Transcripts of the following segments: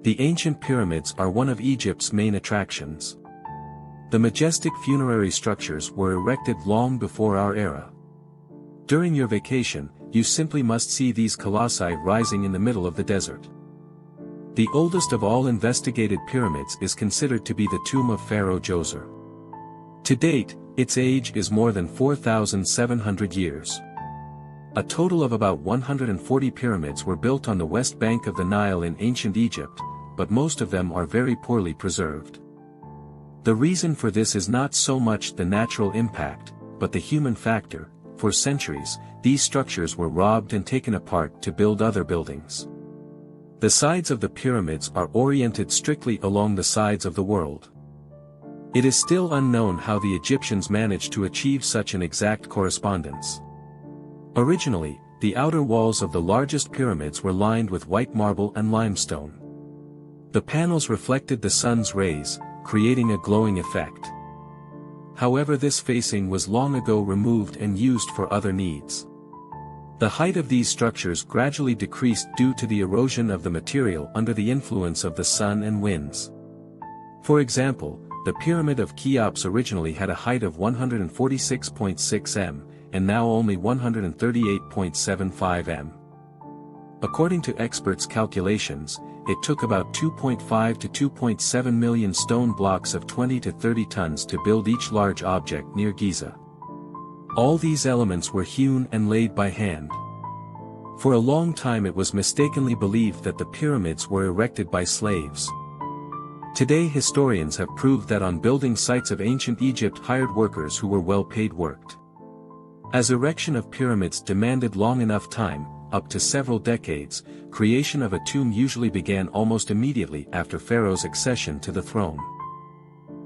The ancient pyramids are one of Egypt's main attractions. The majestic funerary structures were erected long before our era. During your vacation, you simply must see these colossi rising in the middle of the desert. The oldest of all investigated pyramids is considered to be the tomb of Pharaoh Djoser. To date, its age is more than 4,700 years. A total of about 140 pyramids were built on the west bank of the Nile in ancient Egypt, but most of them are very poorly preserved. The reason for this is not so much the natural impact, but the human factor. For centuries, these structures were robbed and taken apart to build other buildings. The sides of the pyramids are oriented strictly along the sides of the world. It is still unknown how the Egyptians managed to achieve such an exact correspondence. Originally, the outer walls of the largest pyramids were lined with white marble and limestone. The panels reflected the sun's rays, creating a glowing effect. However, this facing was long ago removed and used for other needs. The height of these structures gradually decreased due to the erosion of the material under the influence of the sun and winds. For example, the Pyramid of Cheops originally had a height of 146.6 m, and now only 138.75 m. According to experts' calculations, it took about 2.5 to 2.7 million stone blocks of 20 to 30 tons to build each large object near Giza. All these elements were hewn and laid by hand. For a long time it was mistakenly believed that the pyramids were erected by slaves. Today historians have proved that on building sites of ancient Egypt hired workers who were well-paid worked. As erection of pyramids demanded long enough time, up to several decades, creation of a tomb usually began almost immediately after Pharaoh's accession to the throne.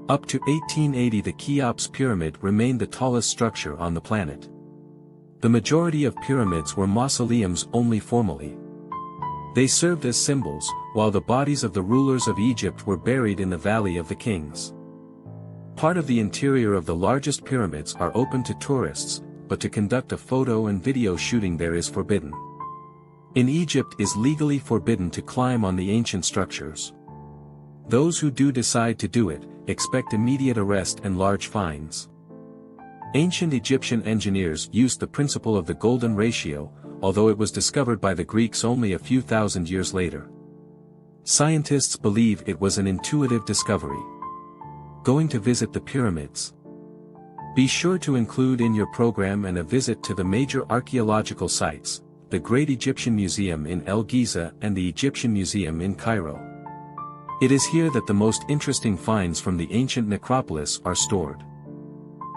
Up to 1880 the Cheops pyramid remained the tallest structure on the planet. The majority of pyramids were mausoleums only formally. They served as symbols, while the bodies of the rulers of Egypt were buried in the Valley of the Kings. Part of the interior of the largest pyramids are open to tourists, but to conduct a photo and video shooting there is forbidden. In Egypt it is legally forbidden to climb on the ancient structures. Those who do decide to do it, expect immediate arrest and large fines. Ancient Egyptian engineers used the principle of the golden ratio, although it was discovered by the Greeks only a few thousand years later. Scientists believe it was an intuitive discovery. Going to visit the pyramids? Be sure to include in your program and a visit to the major archaeological sites, the Great Egyptian Museum in El Giza and the Egyptian Museum in Cairo. It is here that the most interesting finds from the ancient necropolis are stored.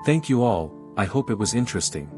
Thank you all, I hope it was interesting.